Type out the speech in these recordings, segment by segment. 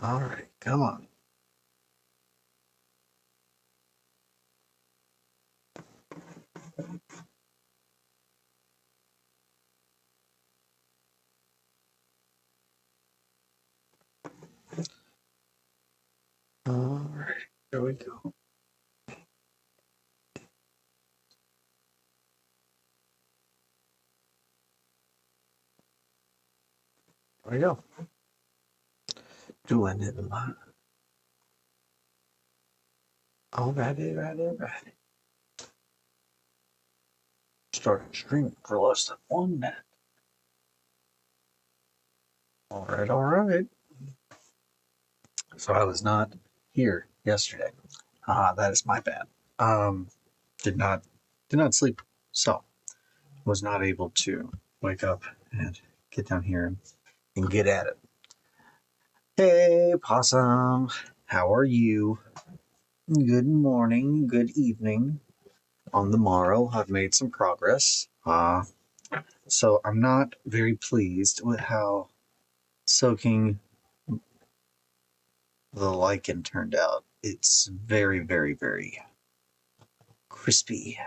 All right, come on. All right, here we go. There we go. Doing it live. Alrighty. Starting streaming for less than 1 minute. All right. So I was not here yesterday. That is my bad. Um, did not sleep, so was not able to wake up and get down here and get at it. Hey, Possum, how are you? Good morning, good evening. On the morrow, I've made some progress. So I'm not very pleased with how soaking the lichen turned out. It's very crispy.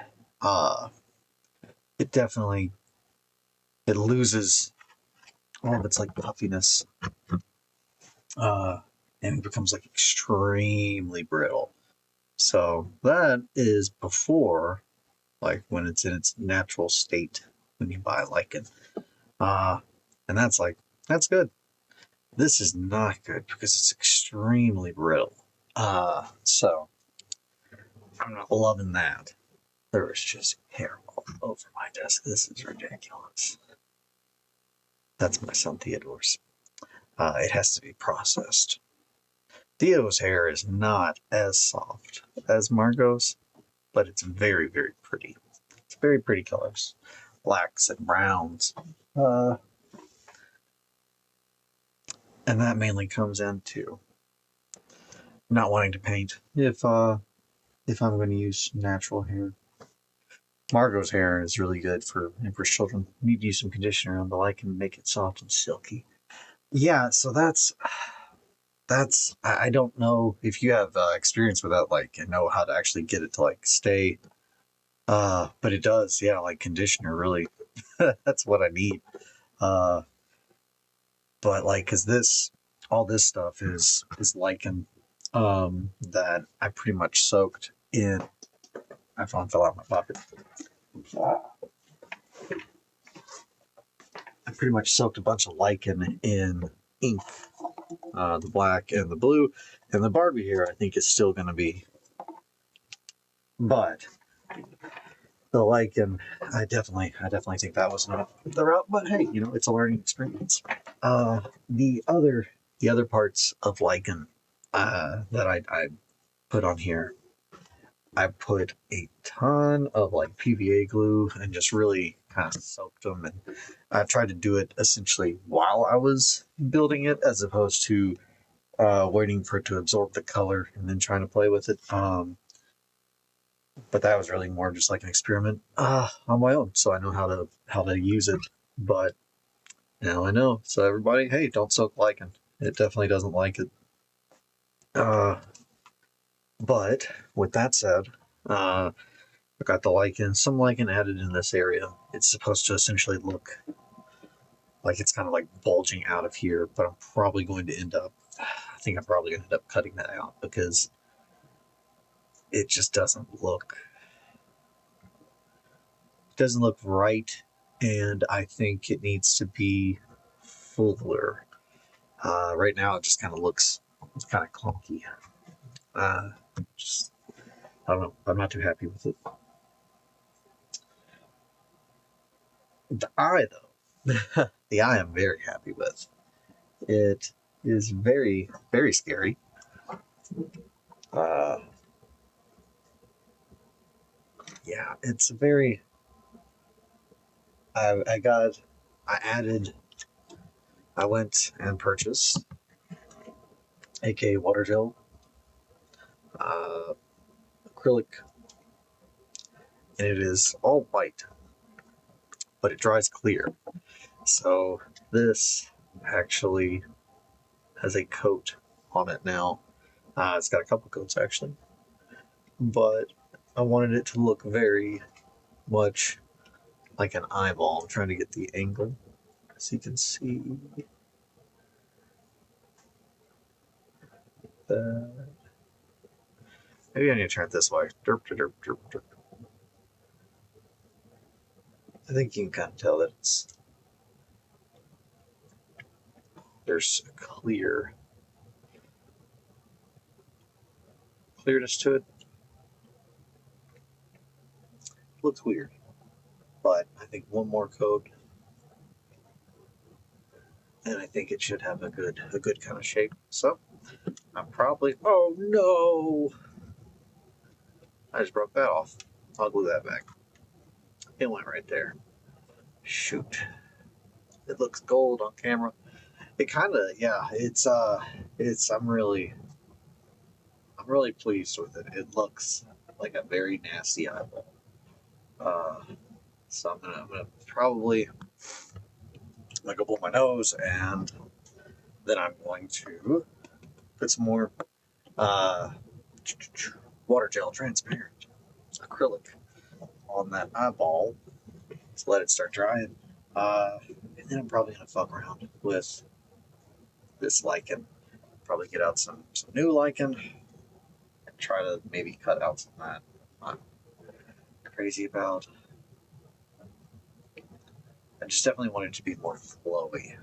Uh, it definitely it loses all of its like puffiness, uh, and it becomes like extremely brittle. So that is before, like when it's in its natural state when you buy lichen. Uh, and that's good. This is not good because it's extremely brittle. So I'm not loving that. There is just hair all over my desk. This is ridiculous. That's my son Theodore's. It has to be processed. Theo's hair is not as soft as Margot's, but it's very pretty. It's very pretty colors, blacks and browns. Uh, and that mainly comes into not wanting to paint if I'm going to use natural hair. Margot's hair is really good for Empress children. You need to use some conditioner on the lichen and make it soft and silky. Yeah, so that's I don't know if you have experience with that, like, and know how to actually get it to like stay. But it does, yeah, like conditioner really. That's what I need. Uh, but like, cause all this stuff is lichen, that I pretty much soaked in. My phone fell out of my pocket. I pretty much soaked a bunch of lichen in ink, the black and the blue, and the Barbie here I think is still going to be, but the lichen, I definitely think that was not the route. But hey, it's a learning experience. The other parts of lichen that I put on here, I put a ton of like PVA glue and just really kind of soaked them, and I tried to do it essentially while I was building it, as opposed to waiting for it to absorb the color and then trying to play with it. But that was really more just like an experiment on my own, so I know how to use it. But now I know. So everybody, hey, don't soak lichen. It definitely doesn't like it. Uh, but with that said, I got the lichen, some lichen added in this area. It's supposed to essentially look like it's kind of like bulging out of here, but I'm probably going to end up. I think I'm probably going to end up cutting that out because it just doesn't look right, and I think it needs to be fuller. Right now, it just kind of looks kind of clunky. Uh, just I don't know. I'm not too happy with it. The eye, though, the eye I'm very happy with. It is very scary. Uh, yeah, it's very. I got. I added. I went and purchased AK water gel, uh, acrylic, and it is all white, but it dries clear. So this actually has a coat on it now. It's got a couple coats actually, but I wanted it to look very much like an eyeball. I'm trying to get the angle so you can see that. Maybe I need to turn it this way. Derp, derp, derp, derp. I think you can kind of tell that there's a clearness to it. Looks weird, but I think one more coat, and I think it should have a good kind of shape. So I'm probably, oh no, I just broke that off. I'll glue that back. It went right there. Shoot, it looks gold on camera. It kind of, yeah. I'm really pleased with it. It looks like a very nasty eyeball. So I'm gonna probably go blow my nose, and then I'm going to put some more uh, water gel transparent acrylic on that eyeball to let it start drying. And then I'm probably gonna fuck around with this lichen. Probably get out some new lichen and try to maybe cut out some that I'm crazy about. I just definitely want it to be more flowy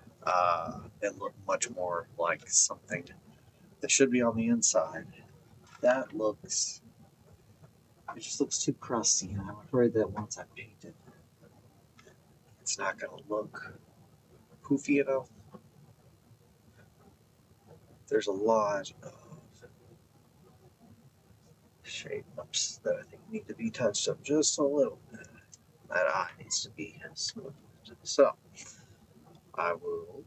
and look much more like something that should be on the inside. It just looks too crusty, and I'm afraid that once I paint it, it's not going to look poofy enough. There's a lot of shape-ups that I think need to be touched up just a little bit. That eye needs to be smoothed. So, I will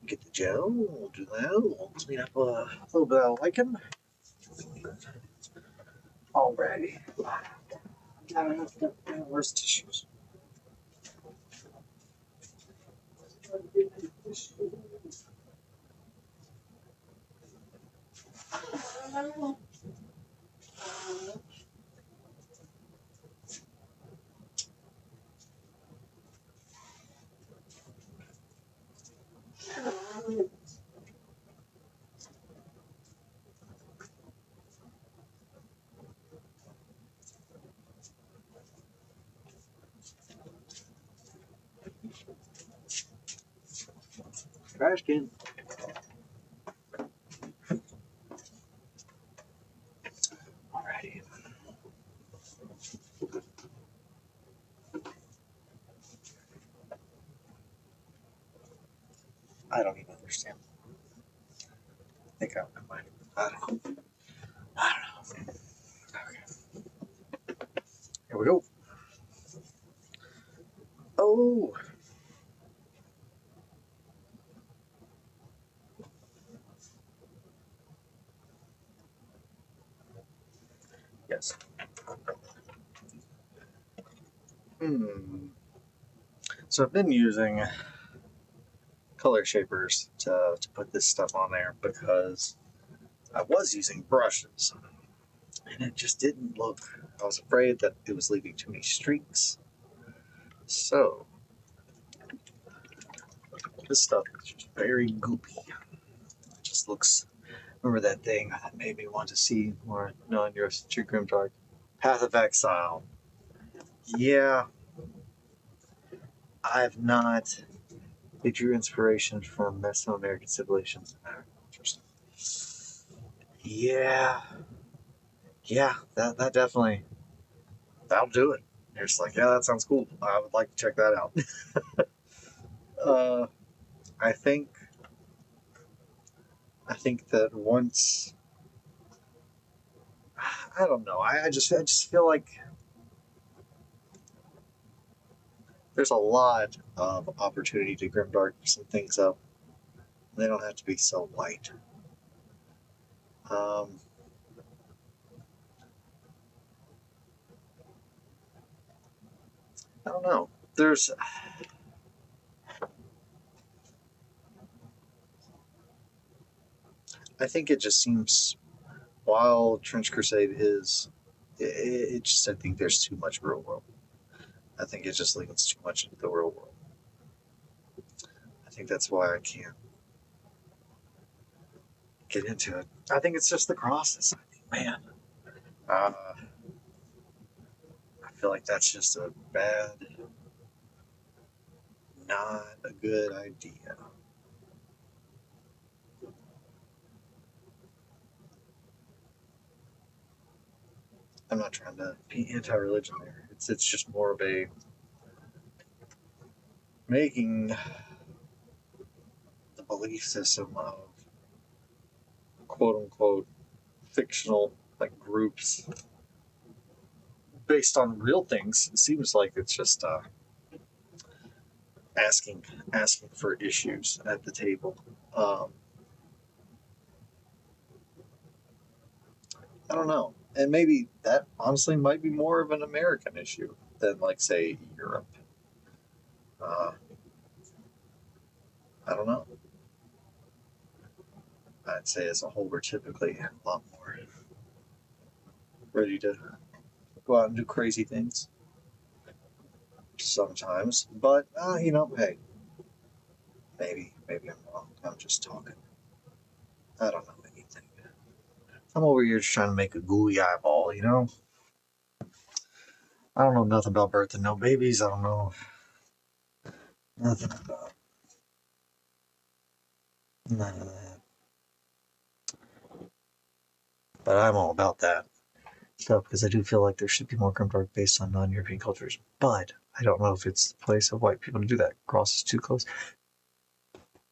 get the gel, we'll do that, we'll clean up a little bit of lichen. Alrighty. Where's tissues? Trash can. Alrighty. I don't even understand. I think I might. I don't know. Okay. Here we go. Oh. Yes. So I've been using color shapers to put this stuff on there because I was using brushes and it just didn't look, I was afraid that it was leaving too many streaks. So this stuff is just very goopy. It just looks, remember that thing that made me want to see more non-Your Grimdark? Path of Exile. Yeah, I've not. They drew inspiration from Mesoamerican civilizations. Interesting. Yeah, that definitely, that'll do it. You're just like, yeah, that sounds cool. I would like to check that out. I think that once, I don't know. I just feel like there's a lot of opportunity to grimdark some things up. They don't have to be so white. I don't know. I think it just seems, while Trench Crusade is, I think there's too much real world. I think it just leans too much into the real world. I think that's why I can't get into it. I think it's just the crosses. I think, man, I feel like that's just a bad, not a good idea. I'm not trying to be anti-religion there. It's just more of a making the belief system of quote unquote fictional like groups based on real things. It seems like it's just asking for issues at the table. I don't know, and maybe that honestly might be more of an American issue than like say Europe. Uh, I don't know. I'd say as a whole we're typically a lot more ready to go out and do crazy things sometimes, but hey, maybe I'm wrong. I'm just talking. I don't know anything. I'm over here just trying to make a gooey eyeball, I don't know nothing about birthing no babies. I don't know nothing about none of that. But I'm all about that stuff because I do feel like there should be more grimdark based on non-European cultures. But I don't know if it's the place of white people to do that. Cross is too close.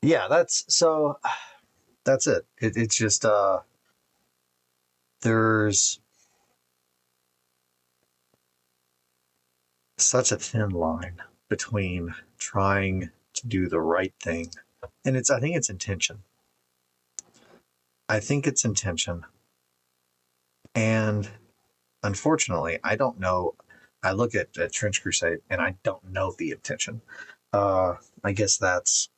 Yeah, that's it. It's just there's such a thin line between trying to do the right thing, and I think it's intention. I think it's intention, and unfortunately, I don't know. I look at Trench Crusade, and I don't know the intention. I guess that's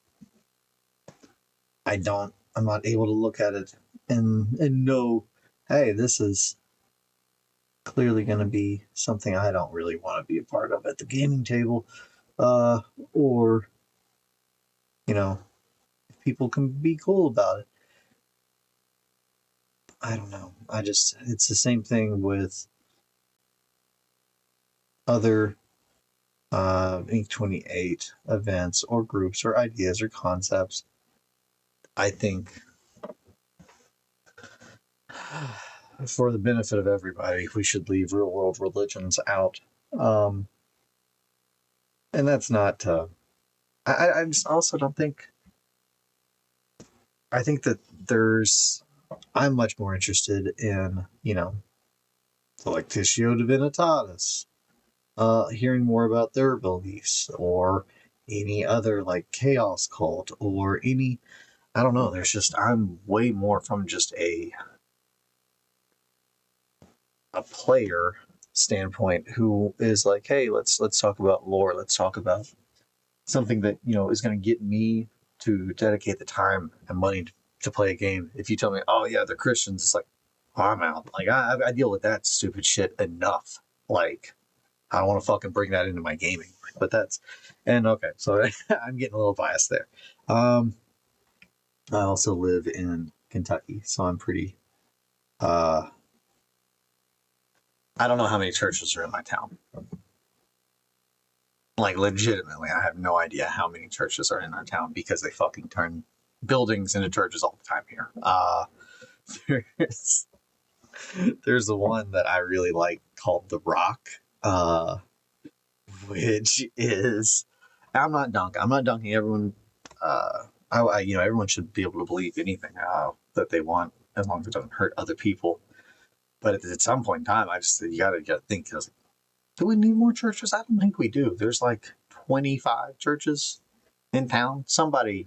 I'm not able to look at it and know, hey, this is clearly going to be something I don't really want to be a part of at the gaming table, or if people can be cool about it. I don't know. It's the same thing with other Inc. 28 events or groups or ideas or concepts. I think for the benefit of everybody, we should leave real world religions out. And that's not, I just also don't think, I think that I'm much more interested in, Electitio Divinitatis, hearing more about their beliefs, or any other like chaos cult, or I don't know, I'm way more from just a player standpoint who is like, hey, let's talk about lore, let's talk about something that is going to get me to dedicate the time and money to play a game. If you tell me, oh yeah, they're Christians, it's like, oh, I'm out. Like I deal with that stupid shit enough. Like I don't want to fucking bring that into my gaming. But okay, so I'm getting a little biased there. I also live in Kentucky, so I'm pretty I don't know how many churches are in my town. Like legitimately, I have no idea how many churches are in our town because they fucking turn buildings into churches all the time here. There's the one that I really like called The Rock, which is I'm not dunking everyone. Everyone should be able to believe anything that they want as long as it doesn't hurt other people. But at some point in time, you gotta think, do we need more churches? I don't think we do. There's like 25 churches in town. Somebody's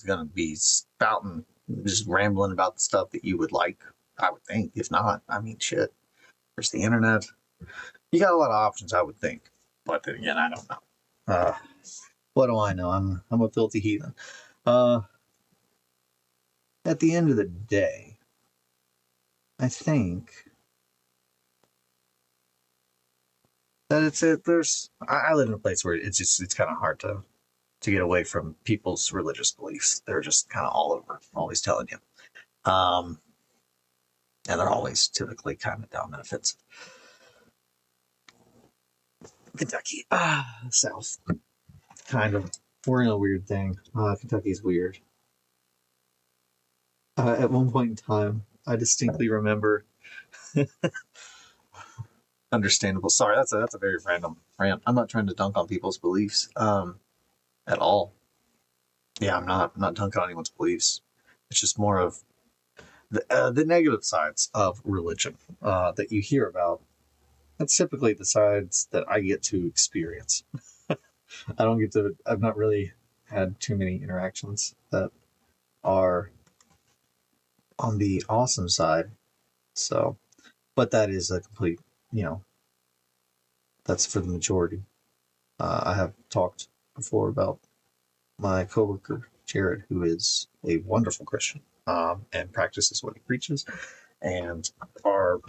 gonna be spouting, just rambling about the stuff that you would like. I would think. If not, I mean, shit. There's the internet. You got a lot of options, I would think. But then again, I don't know. What do I know? I'm a filthy heathen. at the end of the day, I think that it's it. I live in a place where it's kind of hard to get away from people's religious beliefs. They're just kind of all over, always telling you. Um, and they're always typically kind of dumb and offensive. Kentucky, South, kind of. We're in a weird thing. Kentucky's weird. At one point in time, I distinctly remember. Understandable. Sorry, that's a very random rant. I'm not trying to dunk on people's beliefs, at all. Yeah, I'm not dunking on anyone's beliefs. It's just more of the negative sides of religion that you hear about. That's typically the sides that I get to experience. I don't get to. I've not really had too many interactions that are on the awesome side. So, but that is a complete, you know, that's for the majority. I have talked before about my coworker Jared, who is a wonderful Christian and practices what he preaches, and are,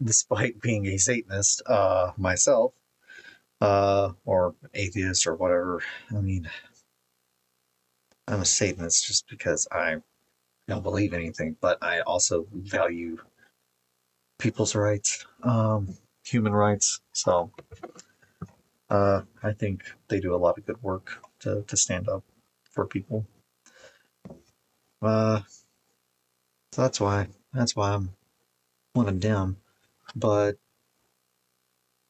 despite being a Satanist myself, or atheist or whatever. I mean, I'm a Satanist just because I don't believe anything, but I also value people's rights, human rights. So I think they do a lot of good work to stand up for people. Uh, so that's why I'm one of them. But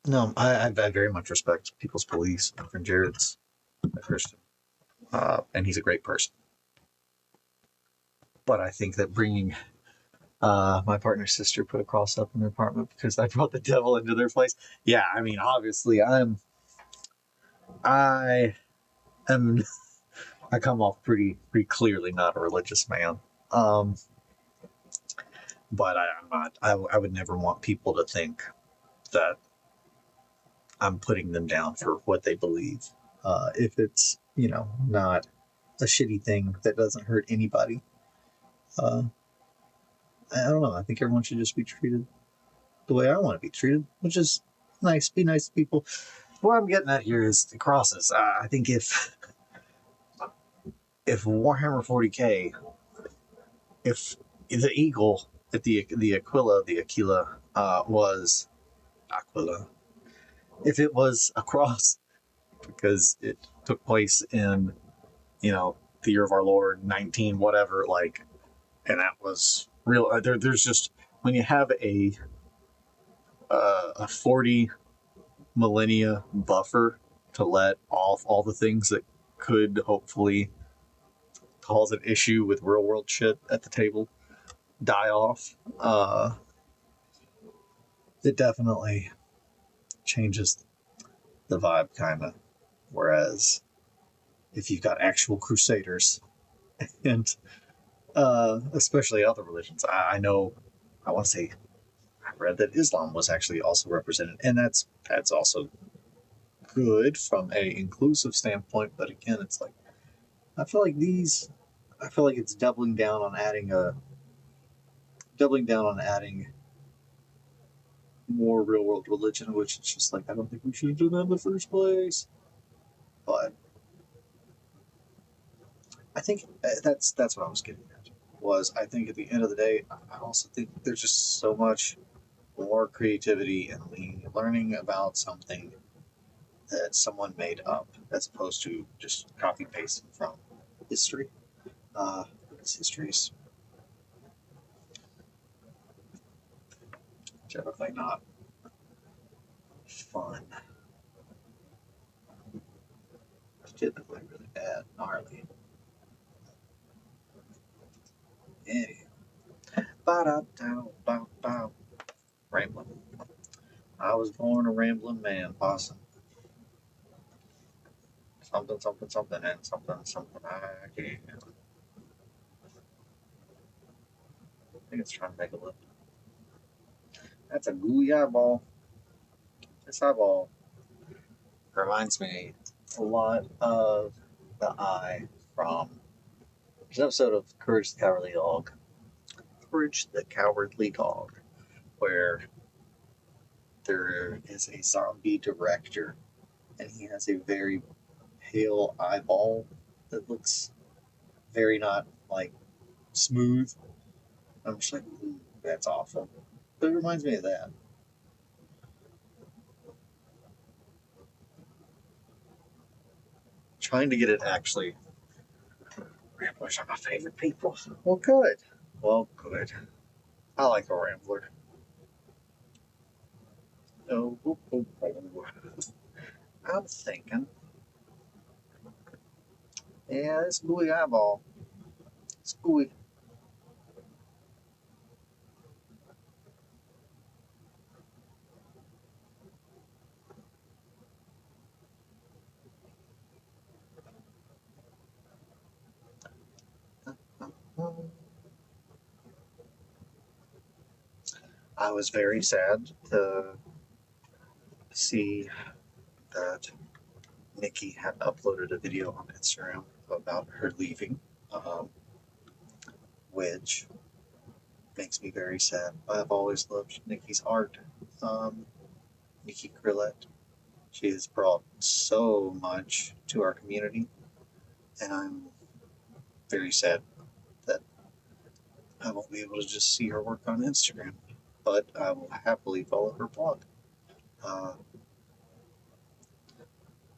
no, I very much respect people's beliefs. My friend Jared's a Christian, and he's a great person. But I think that bringing my partner's sister put a cross up in their apartment because I brought the devil into their place. Yeah, I mean, obviously, I am, I come off pretty clearly not a religious man. Um, but I'm not. I would never want people to think that I'm putting them down for what they believe. If it's not a shitty thing that doesn't hurt anybody. Uh, I don't know. I think everyone should just be treated the way I want to be treated, which is nice. Be nice to people. What I'm getting at here is the crosses. I think if Warhammer 40k, if the eagle, if the Aquila was Aquila, if it was a cross because it took place in the year of our Lord 19 whatever, like, and that was real. There's just when you have a 40 millennia buffer to let off all the things that could hopefully cause an issue with real world shit at the table die off. It definitely changes the vibe, kind of. Whereas if you've got actual crusaders and especially other religions, I know, I want to say, I read that Islam was actually also represented, and that's also good from a inclusive standpoint. But again, it's like I feel like these, I feel like it's doubling down on adding more real world religion, which is just like I don't think we should have done that in the first place. But I think that's what I was getting at. Was I think at the end of the day, I also think there's just so much more creativity in learning about something that someone made up as opposed to just copy pasting from history. Because history's typically not fun. It's typically really bad, gnarly. Anyway, ba-da-da-ba-ba. Rambling. I was born a rambling man, possum. Something, something, something, and something, something. I can. I think it's trying to make a look. That's a gooey eyeball. This eyeball reminds me a lot of the eye from There's an episode of Courage the Cowardly Dog. Courage the Cowardly Dog, where there is a zombie director, and he has a very pale eyeball that looks very not like smooth. I'm just like, ooh, that's awful. But it reminds me of that. Trying to get it actually. Ramblers are my favorite people. Well, good. Well, good. I like a rambler. Oh, oh, oh, oh. I'm thinking. Yeah, this gooey eyeball. It's gooey. I was very sad to see that Nikki had uploaded a video on Instagram about her leaving, which makes me very sad. I've always loved Nikki's art. Nikki Krillette. She has brought so much to our community, and I'm very sad that I won't be able to just see her work on Instagram, but I will happily follow her blog.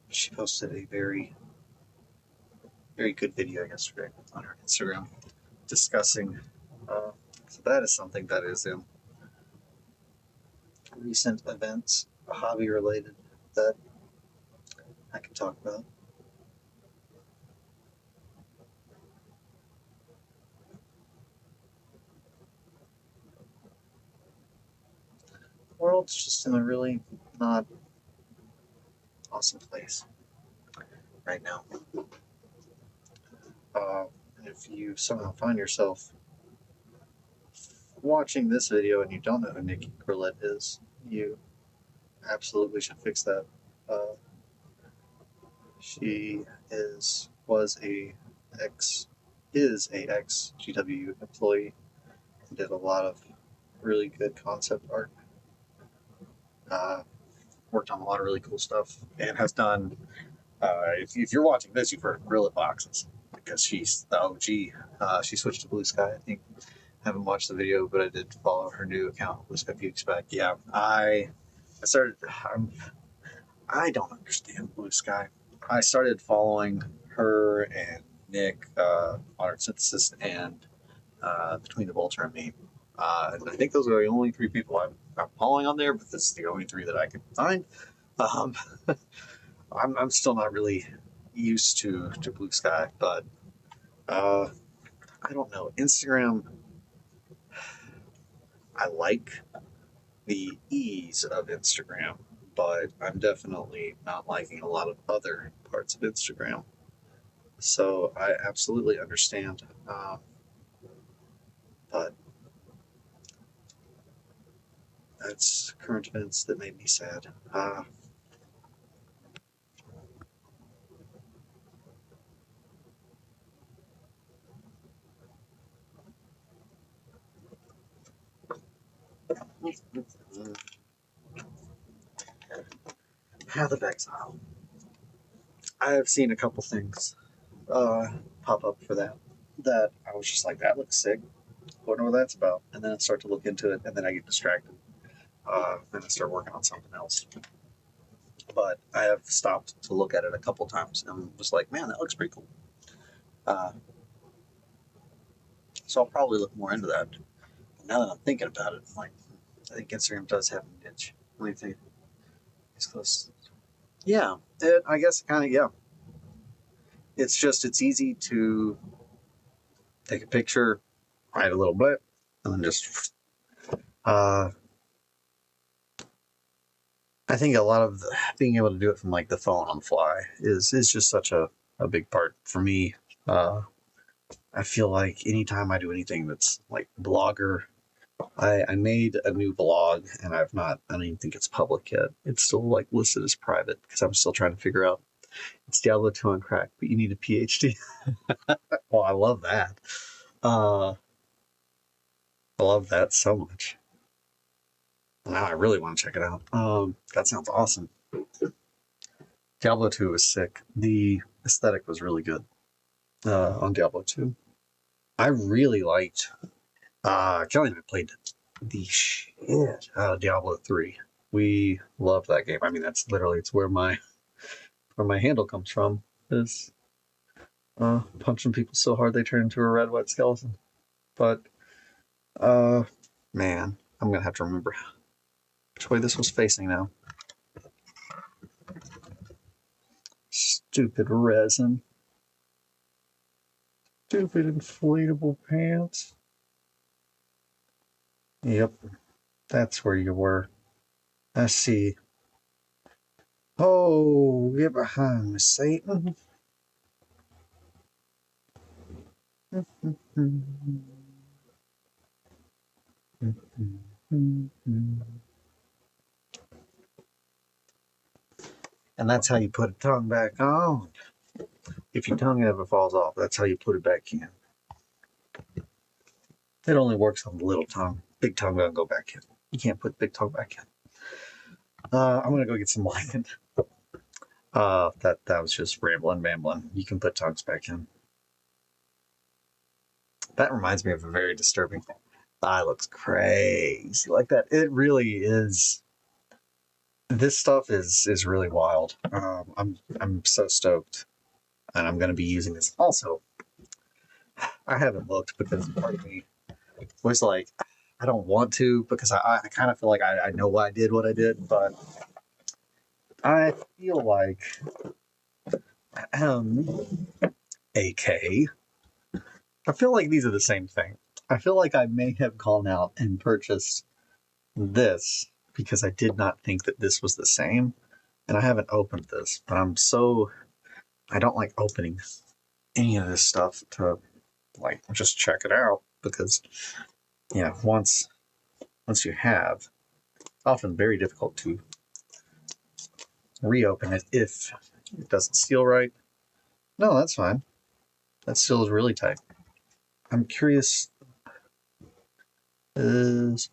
She posted a very, very good video yesterday on her Instagram discussing. So that is something that is in recent events, hobby related, that I can talk about. The world's just in a really not awesome place right now. If you somehow find yourself watching this video and you don't know who Nikki Krillette is, you absolutely should fix that. She was a ex GW employee and did a lot of really good concept art. Worked on a lot of really cool stuff and has done. If you're watching this, you've heard of Gorilla Boxes because she's the OG. She switched to Blue Sky, I think. Haven't watched the video, but I did follow her new account, Blue Sky Beauty Spec. Yeah, I started. I don't understand Blue Sky. I started following her and Nick, Modern Synthesis, and Between the Vulture and Me. And I think those are the only three people I'm following on there, but this is the only three that I could find. Um, I'm still not really used to Blue Sky, but I don't know. Instagram, I like the ease of Instagram, but I'm definitely not liking a lot of other parts of Instagram. So I absolutely understand, but that's current events that made me sad. Path of Exile. I have seen a couple things pop up for that I was just like, that looks sick. I wonder what that's about. And then I start to look into it, and then I get distracted. And I start working on something else. But I have stopped to look at it a couple times and was like, man, that looks pretty cool. So I'll probably look more into that. But now that I'm thinking about it, I'm like, I think Instagram does have a niche. What do you think? It's close. Yeah, I guess kind of, yeah. It's easy to take a picture, write a little bit, and then just. I think a lot of being able to do it from like the phone on the fly is just such a big part for me. I feel like anytime I do anything that's like blogger, I made a new blog and I don't even think it's public yet. It's still like listed as private because I'm still trying to figure out It's Diablo 2 on crack, but you need a PhD. Well, I love that. I love that so much. Now I really want to check it out. That sounds awesome. Diablo 2 was sick. The aesthetic was really good on Diablo 2. I really liked. Kelly and I played the shit out of Diablo 3. We loved that game. I mean, that's literally it's where my handle comes from. Is punching people so hard they turn into a RedWetSkeleton. But man, I'm gonna have to remember which way this was facing now. Stupid resin. Stupid inflatable pants. Yep, that's where you were. I see. Oh, get behind me, Satan. And that's how you put a tongue back on. If your tongue ever falls off, that's how you put it back in. It only works on the little tongue. Big tongue doesn't go back in. You can't put big tongue back in. I'm gonna go get some wine. That was just rambling. You can put tongues back in. That reminds me of a very disturbing thing. The eye looks crazy like that. It really is. This stuff is really wild. I'm so stoked, and I'm gonna be using this. Also, I haven't looked because part of me was like, I don't want to because I kind of feel like I know why I did what I did, but I feel like AK. I feel like these are the same thing. I feel like I may have gone out and purchased this because I did not think that this was the same, and I haven't opened this, but I don't like opening any of this stuff to like just check it out because yeah, once you have, it's often very difficult to reopen it if it doesn't seal right. No, that's fine. That seal is really tight. I'm curious. Is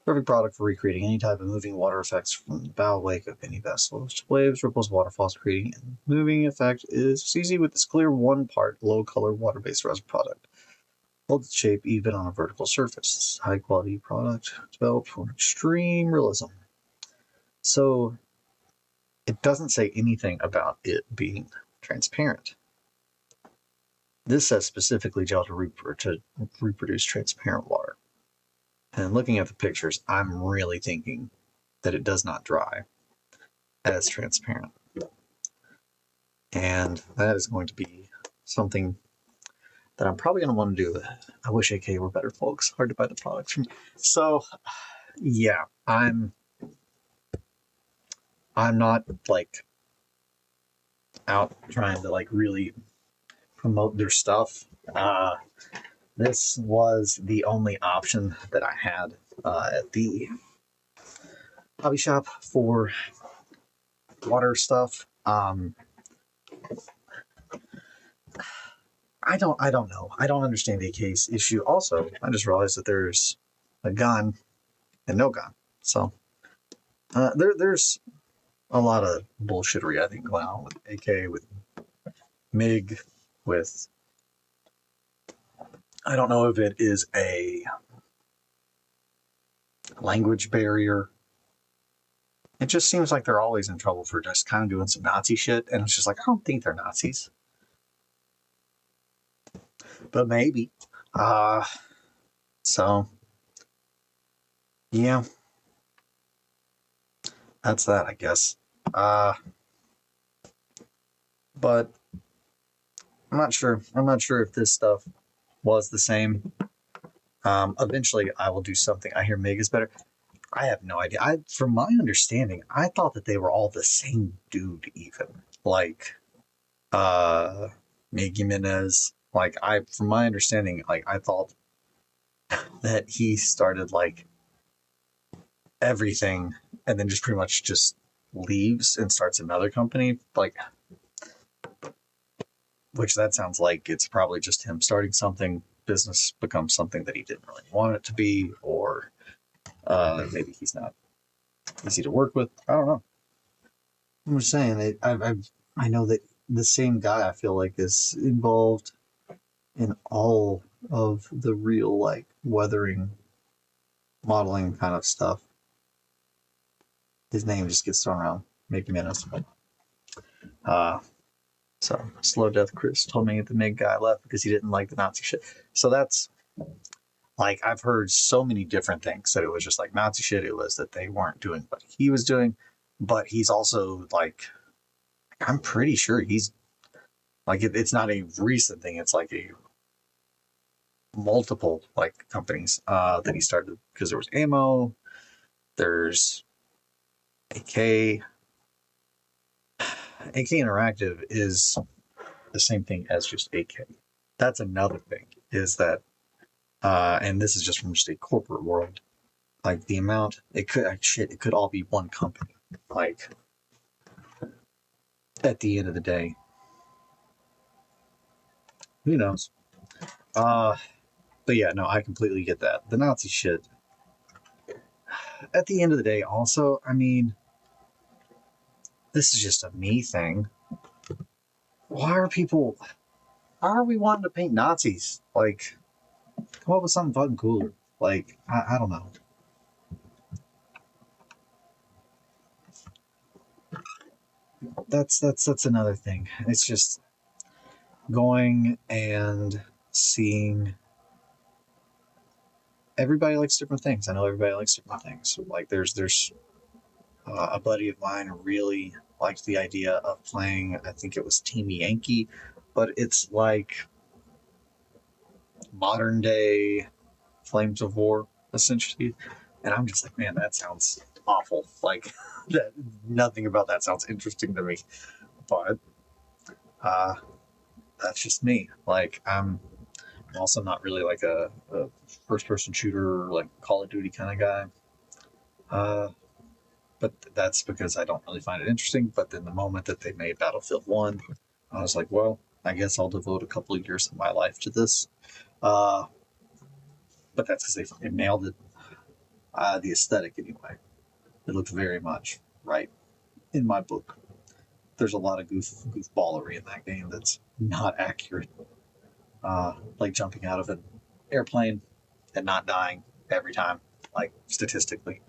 perfect product for recreating any type of moving water effects from the bow wake of any vessel. Waves, ripples, waterfalls, creating a moving effect is easy with this clear one-part, low-color, water-based resin product. Holds its shape even on a vertical surface. High-quality product developed for extreme realism. So it doesn't say anything about it being transparent. This says specifically gel to reproduce transparent water. And looking at the pictures, I'm really thinking that it does not dry as transparent. And that is going to be something that I'm probably going to want to do. I wish AK were better, folks. Hard to buy the products from. So, yeah, I'm not like out trying to like really promote their stuff. This was the only option that I had at the hobby shop for water stuff. I don't know. I don't understand AK's issue. Also, I just realized that there's a gun and no gun. So there's a lot of bullshittery, I think, going on with AK, with MiG, with I don't know if it is a language barrier. It just seems like they're always in trouble for just kind of doing some Nazi shit, and it's just like, I don't think they're Nazis. But maybe. So, yeah. That's that, I guess. But I'm not sure. I'm not sure if this stuff was the same. Eventually, I will do something. I hear MiG is better. I have no idea. From my understanding, I thought that they were all the same dude, even. Like, Mig Jimenez. Like, from my understanding, like, I thought that he started, like, everything and then just pretty much just leaves and starts another company. Like, which that sounds like it's probably just him starting something. Business becomes something that he didn't really want it to be, or maybe he's not easy to work with. I don't know. I'm just saying, I know that the same guy I feel like is involved in all of the real like weathering modeling kind of stuff. His name just gets thrown around maybe minutes. So Slow Death Chris told me the MIG guy left because he didn't like the Nazi shit. So that's like I've heard so many different things that it was just like Nazi shit. It was that they weren't doing what he was doing, but he's also like I'm pretty sure he's like it's not a recent thing. It's like a multiple like companies that he started because there was ammo, there's AK. AK Interactive is the same thing as just AK. That's another thing is that, and this is just from just a corporate world, like the amount it could all be one company. Like at the end of the day, who knows? But yeah, no, I completely get that. The Nazi shit. At the end of the day, also, I mean, this is just a me thing. Why are we wanting to paint Nazis? Like, come up with something fucking cooler. Like, I don't know. That's another thing. It's just going and seeing everybody likes different things. I know everybody likes different things. Like there's a buddy of mine really liked the idea of playing. I think it was Team Yankee, but it's like modern day Flames of War essentially. And I'm just like, man, that sounds awful. Like that, nothing about that sounds interesting to me. But that's just me. Like I'm also not really like a first-person shooter, like Call of Duty kind of guy. But that's because I don't really find it interesting. But then the moment that they made Battlefield 1, I was like, well, I guess I'll devote a couple of years of my life to this. But that's because they nailed it. The aesthetic, anyway. It looked very much right in my book. There's a lot of goofballery in that game that's not accurate. Like jumping out of an airplane and not dying every time, like statistically.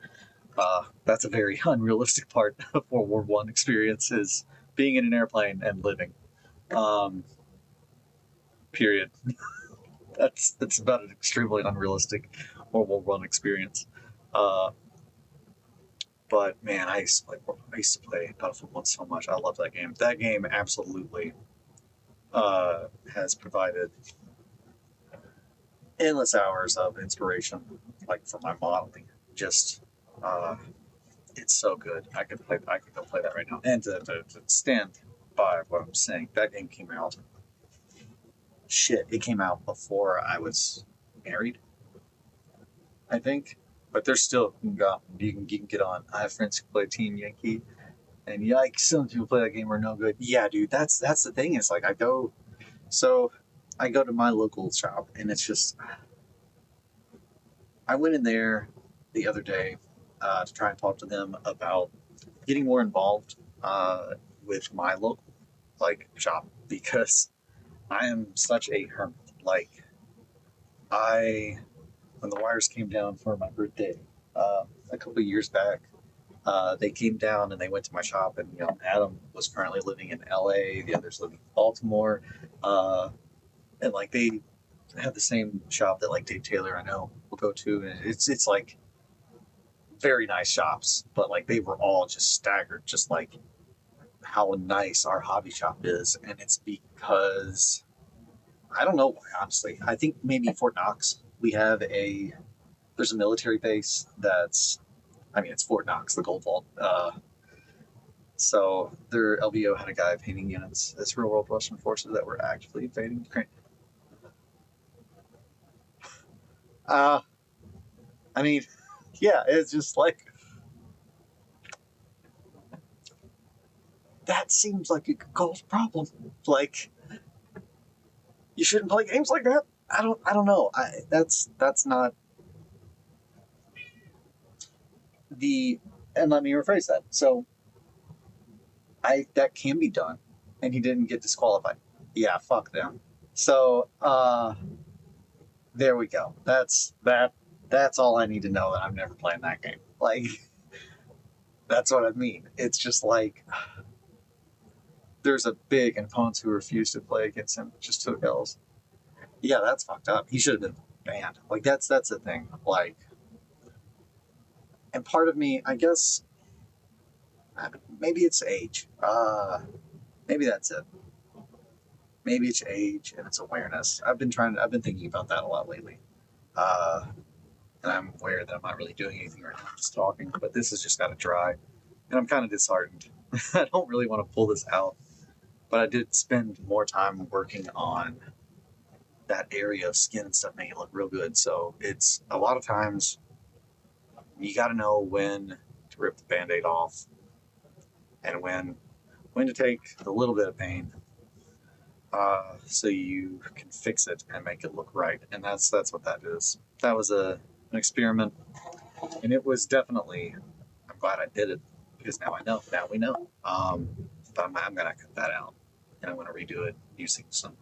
That's a very unrealistic part of World War One experience is being in an airplane and living. Period. That's about an extremely unrealistic World War One experience. But man, I used to play Battlefield 1 so much. I love that game. That game absolutely has provided endless hours of inspiration, like for my modeling. Just it's so good. I could go play that right now. And to stand by what I'm saying, that game came out. Shit, it came out before I was married, I think. But there's still you can get on. I have friends who play Team Yankee, and yikes, some people play that game are no good. Yeah, dude, that's the thing. Is like I go to my local shop, and it's just I went in there the other day to try and talk to them about getting more involved with my local shop because I am such a hermit. Like when the wires came down for my birthday a couple of years back, they came down and they went to my shop, and Adam was currently living in LA, the others living in Baltimore, and like they have the same shop that like Dave Taylor I know will go to, and it's like very nice shops, but like they were all just staggered, just like how nice our hobby shop is, and it's because I don't know why, honestly. I think maybe Fort Knox. There's a military base it's Fort Knox, the Gold Vault. So their LVO had a guy painting units as real world Russian forces that were actively invading Ukraine. I mean, yeah, it's just like that seems like it could cause problems. Like you shouldn't play games like that. I don't know. That's not the, and let me rephrase that. So that can be done, and he didn't get disqualified. Yeah, fuck them. So there we go. That's all I need to know, that I'm never playing that game. Like, that's what I mean. It's just like, there's a big opponents who refused to play against him, just took L's. Yeah, that's fucked up. He should have been banned. Like, that's the thing. Like, and part of me, I guess, maybe it's age. Maybe that's it. Maybe it's age and it's awareness. I've been thinking about that a lot lately. And I'm aware that I'm not really doing anything right now, I'm just talking, but this has just got to dry. And I'm kind of disheartened. I don't really want to pull this out, but I did spend more time working on that area of skin and stuff, making it look real good. So it's a lot of times you got to know when to rip the Band-Aid off, and when to take the little bit of pain, so you can fix it and make it look right. And that's what that is. That was an experiment, and it was definitely, I'm glad I did it, because now I know. Now we know. But I'm gonna cut that out, and I'm gonna redo it using some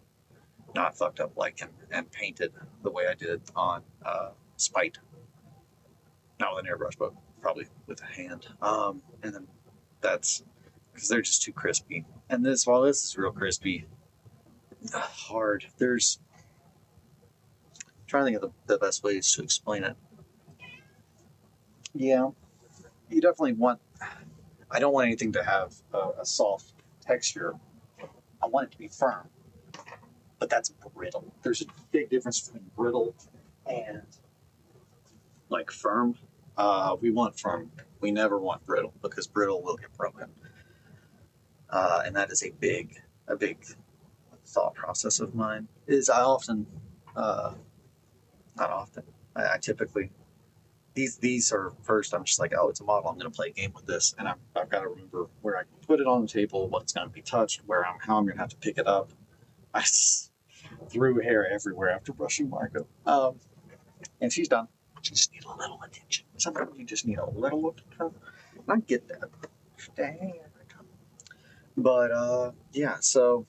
not fucked up lichen and paint it the way I did on Spite. Not with an airbrush, but probably with a hand. And then that's because they're just too crispy. And while this is real crispy, hard. I'm trying to think of the best ways to explain it. Yeah, you definitely want. I don't want anything to have a soft texture. I want it to be firm, but that's brittle. There's a big difference between brittle and like firm. We want firm. We never want brittle, because brittle will get broken. And that is a big thought process of mine. Is I often, not often, I typically, these are first, I'm just like, oh, it's a model, I'm going to play a game with this, and I've got to remember where I can put it on the table, what's going to be touched, how I'm going to have to pick it up. I threw hair everywhere after brushing Marco. And she's done. She just needs a little attention. Sometimes you just need a little attention. And I get that. But yeah, so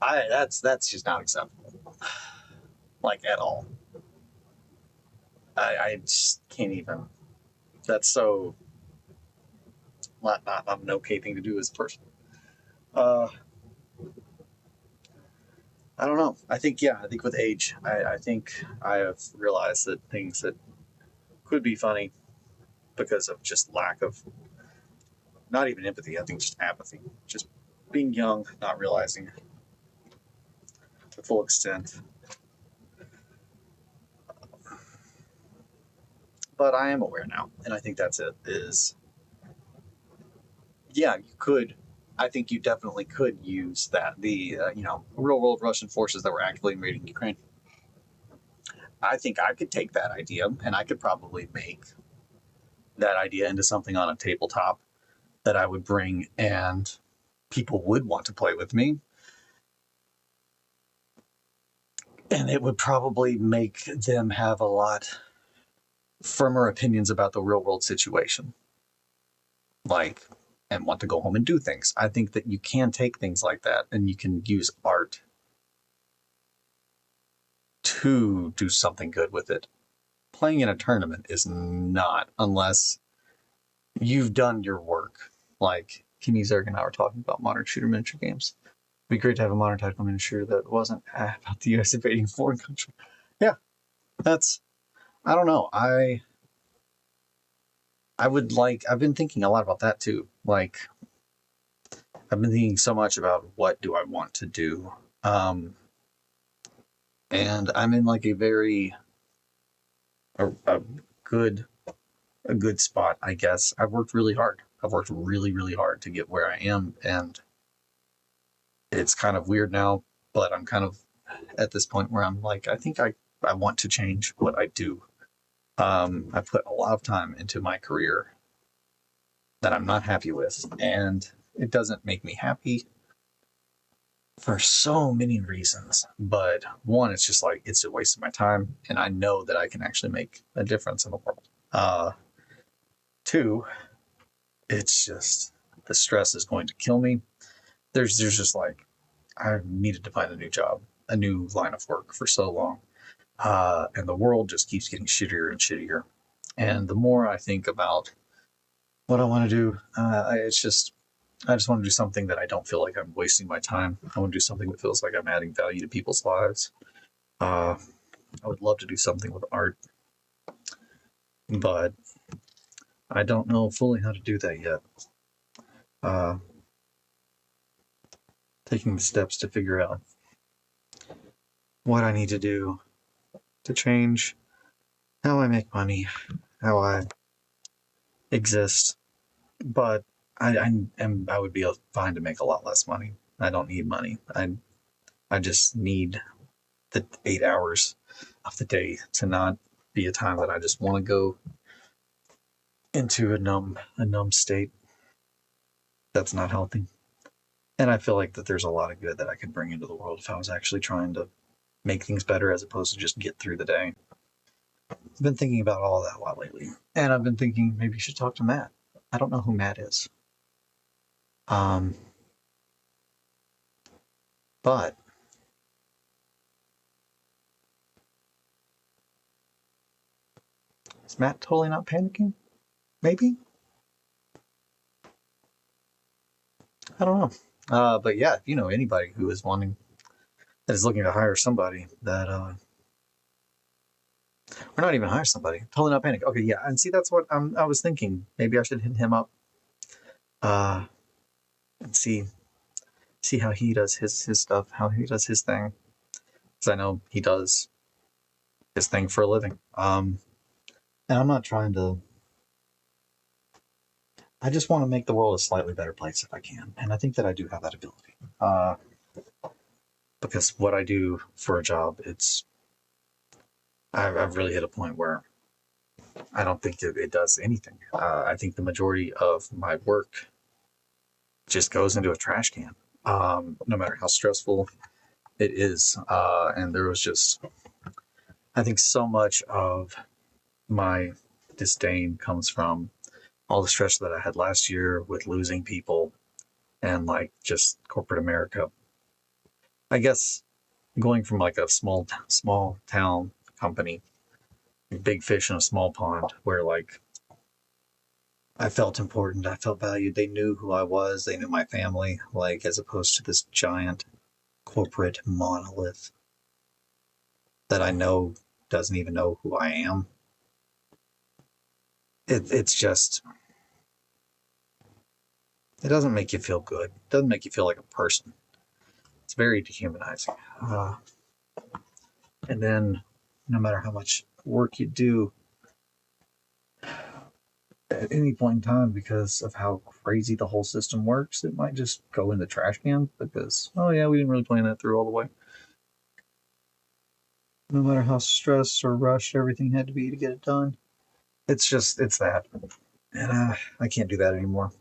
that's just not acceptable. Like, at all. I just can't even. That's so not an okay thing to do as a person. I don't know. I think with age, I think I have realized that things that could be funny, because of just lack of, not even empathy, I think just apathy. Just being young, not realizing the full extent. But I am aware now, and I think that's it. Yeah, you could. I think you definitely could use that. The real world Russian forces that were actively invading Ukraine. I think I could take that idea, and I could probably make that idea into something on a tabletop that I would bring, and people would want to play with me. And it would probably make them have a lot firmer opinions about the real world situation. Like, and want to go home and do things. I think that you can take things like that, and you can use art to do something good with it. Playing in a tournament is not, unless you've done your work. Like, Kimmy Zerg and I were talking about modern shooter miniature games. It'd be great to have a modern tactical miniature that wasn't about the US invading a foreign country. Yeah, I don't know. I've been thinking a lot about that too. Like, I've been thinking so much about what do I want to do. And I'm in like a very a good spot, I guess. I've worked really hard. I've worked really, really hard to get where I am, and it's kind of weird now, but I'm kind of at this point where I'm like, I think I want to change what I do. I put a lot of time into my career that I'm not happy with, and it doesn't make me happy. for so many reasons. But one, it's just like it's a waste of my time, and I know that I can actually make a difference in the world. Two, it's just the stress is going to kill me. There's just like I've needed to find a new job, a new line of work for so long, and the world just keeps getting shittier and shittier. And the more I think about what I want to do, I just want to do something that I don't feel like I'm wasting my time. I want to do something that feels like I'm adding value to people's lives. Uh, I would love to do something with art, but I don't know fully how to do that yet. Uh, Taking the steps to figure out what I need to do to change how I make money, how I exist. But I would be fine to make a lot less money. I don't need money. I just need the 8 hours of the day to not be a time that I just want to go into a numb state. That's not healthy. And I feel like that there's a lot of good that I could bring into the world if I was actually trying to make things better as opposed to just get through the day. I've been thinking about all that a lot lately. And I've been thinking maybe you should talk to Matt. I don't know who Matt is. But is Matt totally not panicking? Maybe? I don't know. But yeah, if you know anybody who is that is looking to hire somebody that, or not even hire somebody, totally not panic. Okay, yeah, and see, that's what I was thinking. Maybe I should hit him up, and see how he does his stuff, how he does his thing, because I know he does his thing for a living. And I'm not trying to. I just want to make the world a slightly better place if I can, and I think that I do have that ability. Because what I do for a job, I've really hit a point where I don't think it does anything. I think the majority of my work just goes into a trash can, no matter how stressful it is. And there was just, I think so much of my disdain comes from all the stress that I had last year with losing people and like just corporate America. I guess going from like a small town company, big fish in a small pond, where like I felt important, I felt valued. They knew who I was, they knew my family, like as opposed to this giant corporate monolith that I know doesn't even know who I am. It's just it doesn't make you feel good. It doesn't make you feel like a person. It's very dehumanizing. And then, no matter how much work you do, at any point in time, because of how crazy the whole system works, it might just go in the trash can because, oh yeah, we didn't really plan that through all the way. No matter how stressed or rushed everything had to be to get it done, it's that. And I can't do that anymore.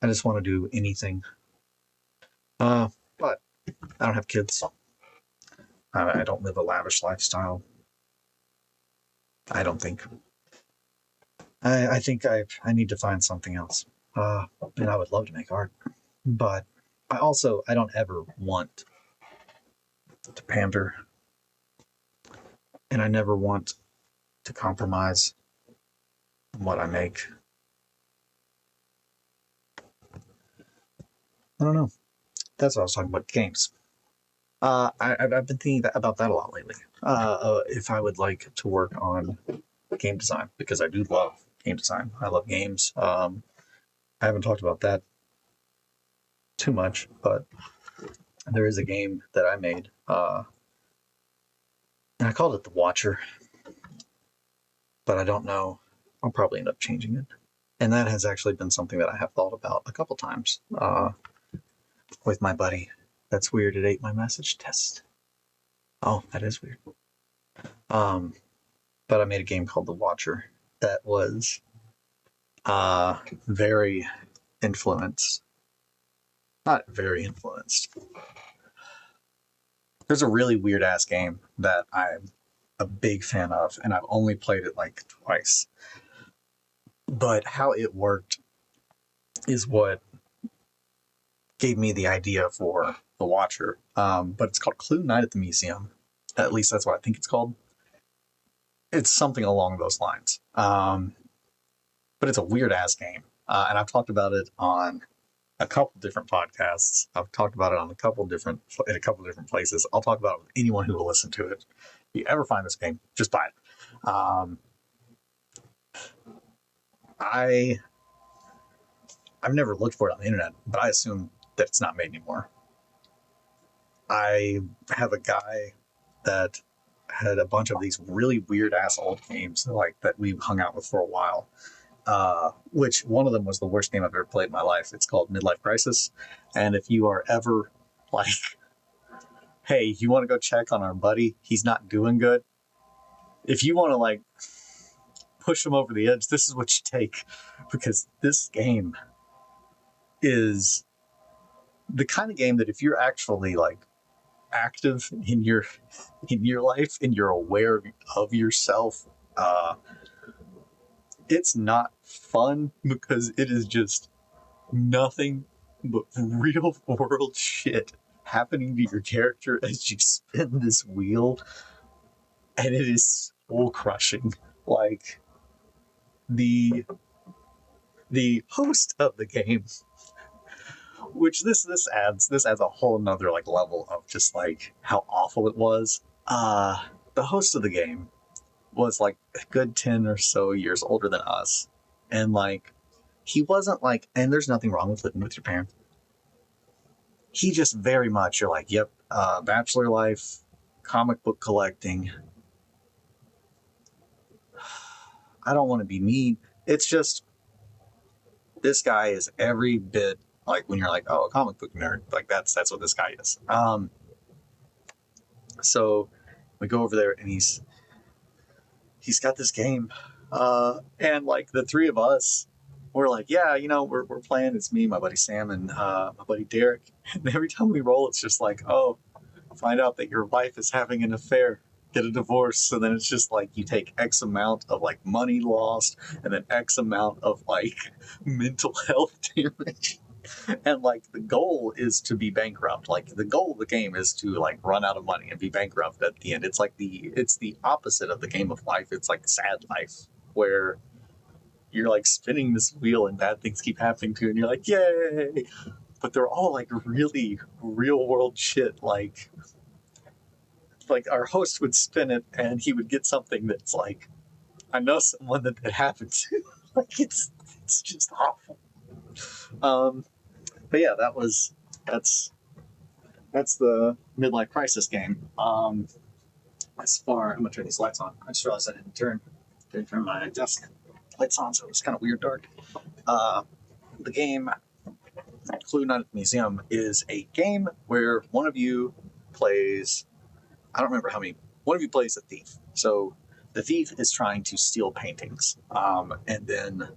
I just want to do anything. But I don't have kids. I don't live a lavish lifestyle. I don't think. I think I need to find something else. And I would love to make art, but I don't ever want to pander, and I never want to compromise what I make. I don't know. That's what I was talking about. Games. I've been thinking about that a lot lately. If I would like to work on game design, because I do love game design. I love games. I haven't talked about that too much, but there is a game that I made, and I called it The Watcher, but I don't know. I'll probably end up changing it. And that has actually been something that I have thought about a couple times with my buddy. That's weird. It ate my message test. Oh, that is weird. But I made a game called The Watcher that was very influenced. Not very influenced. There's a really weird ass game that I'm a big fan of, and I've only played it like twice. But how it worked is what gave me the idea for The Watcher. But it's called Clue Night at the Museum. At least that's what I think it's called. It's something along those lines. But it's a weird ass game. And I've talked about it on a couple different podcasts. I've talked about it on in a couple different places. I'll talk about it with anyone who will listen to it. If you ever find this game, just buy it. I've never looked for it on the internet, but I assume that it's not made anymore. I have a guy that had a bunch of these really weird ass old games like that we hung out with for a while. Which one of them was the worst game I've ever played in my life. It's called Midlife Crisis. And if you are ever like, hey, you want to go check on our buddy? He's not doing good. If you want to like push him over the edge, this is what you take, because this game is the kind of game that if you're actually like active in your life and you're aware of yourself, it's not fun, because it is just nothing but real world shit happening to your character as you spin this wheel, and it is soul crushing. Like the host of the game, which this adds a whole nother like level of just like how awful it was. The host of the game was like a good 10 or so years older than us. And like, he wasn't like, and there's nothing wrong with living with your parents. He just very much, you're like, yep, bachelor life, comic book collecting. I don't want to be mean. It's just, this guy is every bit like when you're like, oh, a comic book nerd. Like that's what this guy is. So we go over there and he's got this game, and like the three of us, we're like, yeah, you know, we're playing. It's me, my buddy Sam, and my buddy Derek. And every time we roll, it's just like, oh, find out that your wife is having an affair, get a divorce. So then it's just like you take X amount of like money lost, and then X amount of like mental health damage. And like the goal is to be bankrupt. Like the goal of the game is to like run out of money and be bankrupt at the end. It's like it's the opposite of the game of life. It's like sad life, where you're like spinning this wheel and bad things keep happening to you, and you're like, yay! But they're all like really real world shit. Like our host would spin it and he would get something that's like, I know someone that happened to. Like it's just awful. But yeah, that's the Midlife Crisis game. As far, I'm gonna turn these lights on. I just realized I didn't turn my desk lights on, so it was kind of weird dark. The game Clue Night at the Museum is a game where one of you plays, I don't remember how many, one of you plays a thief. So the thief is trying to steal paintings, and then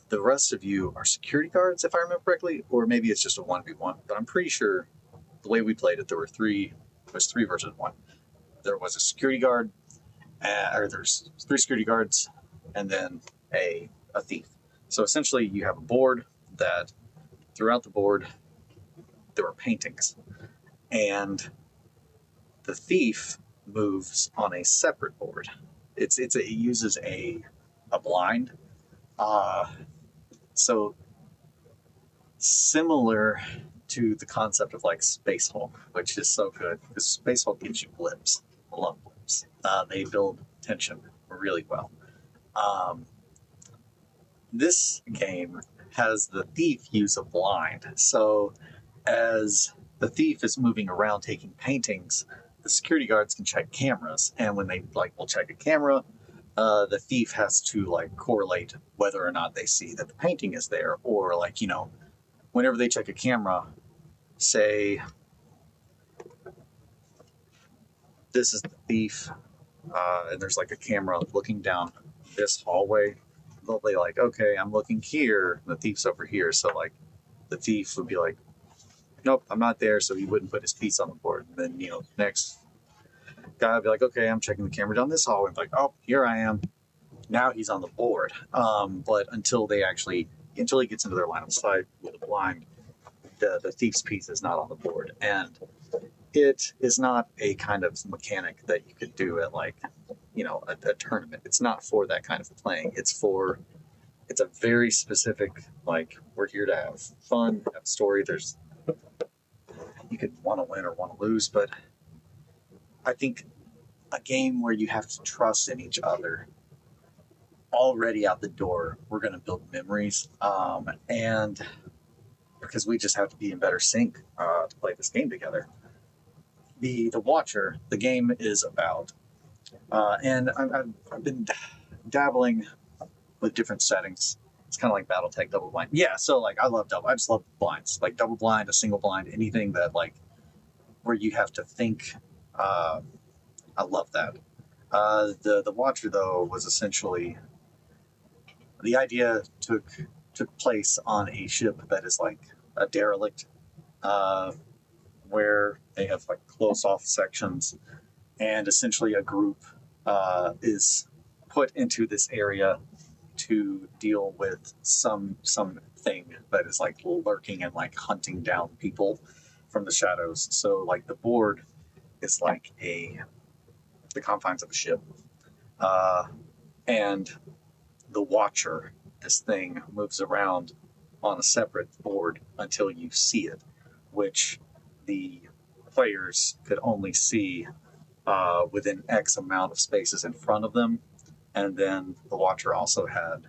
the rest of you are security guards, if I remember correctly, or maybe it's just a 1v1. But I'm pretty sure the way we played it, there was three versus one. There was a security guard, or there's 3 security guards, and then a thief. So essentially, you have a board that, throughout the board, there were paintings. And the thief moves on a separate board. It uses a blind. So similar to the concept of like Space Hulk, which is so good because Space Hulk gives you blips. I love blips. They build tension really well. This game has the thief use a blind. So as the thief is moving around taking paintings, the security guards can check cameras, and when they will check a camera, the thief has to like correlate whether or not they see that the painting is there, or like, you know, whenever they check a camera, say this is the thief, and there's like a camera looking down this hallway, they'll be like, okay, I'm looking here, the thief's over here. So like the thief would be like, nope, I'm not there, so he wouldn't put his piece on the board. And then, next guy would be like, okay, I'm checking the camera down this hallway. Like, oh, here I am. Now he's on the board. But until he gets into their line of sight with a blind, the thief's piece is not on the board. And it is not a kind of mechanic that you could do at like, a tournament. It's not for that kind of playing. It's a very specific, like, we're here to have fun, have a story. You could want to win or want to lose, but I think a game where you have to trust in each other already out the door, we're going to build memories. And because we just have to be in better sync to play this game together. The Watcher, the game is about, and I've been dabbling with different settings. It's kind of like BattleTech double blind. Yeah, so like I just love blinds, like double blind, a single blind, anything that like where you have to think. I love that. The Watcher though was essentially the idea took place on a ship that is like a derelict, where they have like close off sections, and essentially a group is put into this area to deal with something that is like lurking and like hunting down people from the shadows. So like the board is like the confines of a ship, and the Watcher, this thing, moves around on a separate board until you see it, which the players could only see within X amount of spaces in front of them. And then the Watcher also had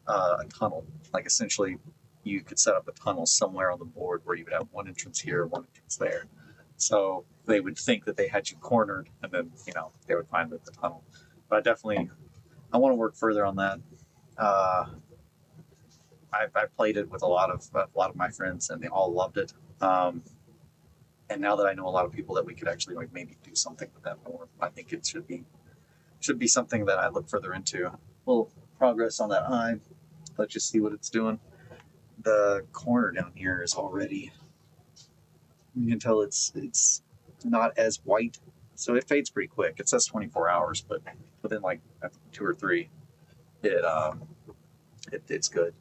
a tunnel. Like essentially, you could set up a tunnel somewhere on the board where you would have one entrance here, one entrance there. So they would think that they had you cornered, and then they would find the tunnel. But I want to work further on that. I've played it with a lot of my friends, and they all loved it. And now that I know a lot of people that we could actually like maybe do something with that more, I think it should be something that I look further into. A little progress on that eye. Let's just see what it's doing. The corner down here is already, you can tell it's not as white, so it fades pretty quick. It says 24 hours, but within like 2 or 3, it's good.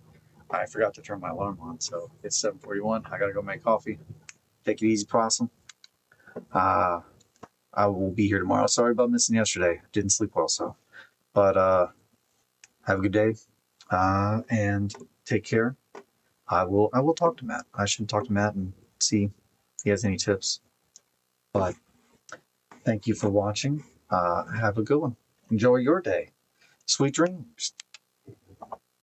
I forgot to turn my alarm on, so it's 7:41. I gotta go make coffee. Take it easy, Possum. I will be here tomorrow. Sorry about missing yesterday. Didn't sleep well, but have a good day, and take care. I will talk to Matt. I should talk to Matt and see if he has any tips. But thank you for watching. Have a good one. Enjoy your day. Sweet dreams.